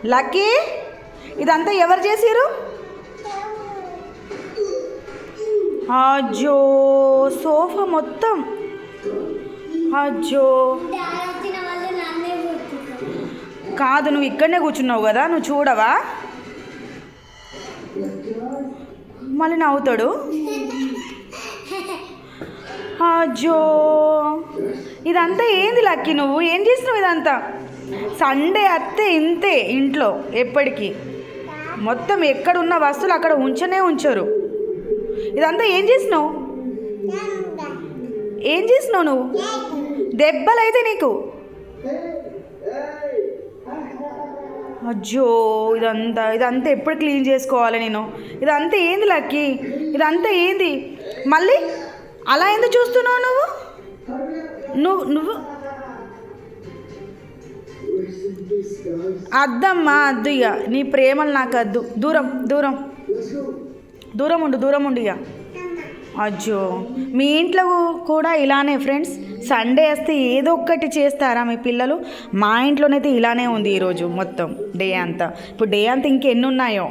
Lucky, ఇదంతా ఎవరు చేసిరు? అజ్జో, సోఫా మొత్తం. అజ్జో, కాదు నువ్వు ఇక్కడనే కూర్చున్నావు కదా, నువ్వు చూడవా? మళ్ళీ నవ్వుతాడు. అజ్జో, ఇదంతా ఏంది లక్కీ? నువ్వు ఏం చేసినావు ఇదంతా? సండే అత్తే ఇంతే ఇంట్లో ఎప్పటికీ. మొత్తం ఎక్కడున్న వస్తువులు అక్కడ ఉంచనే ఉంచరు. ఇదంతా ఏం చేసినావు? ఏం చేసినావు నువ్వు? దెబ్బలైతే నీకు. అజ్జో, ఇదంతా ఎప్పుడు క్లీన్ చేసుకోవాలి నేను? ఇదంతా ఏంది లక్కీ? ఇదంతా ఏంది? మళ్ళీ అలా ఎందుకు చూస్తున్నావు నువ్వు? నువ్వు నువ్వు అద్దమ్మా, అద్దు ఇక. నీ ప్రేమలు నాకు అద్దు. దూరం దూరం దూరం ఉండు ఇక. అజ్జో, మీ ఇంట్లో కూడా ఇలానే ఫ్రెండ్స్? సండే వస్తే ఏదో ఒక్కటి చేస్తారా మీ పిల్లలు? మా ఇంట్లోనైతే ఇలానే ఉంది ఈరోజు మొత్తం డే అంతా. ఇప్పుడు డే అంతా ఇంకెన్ని ఉన్నాయో.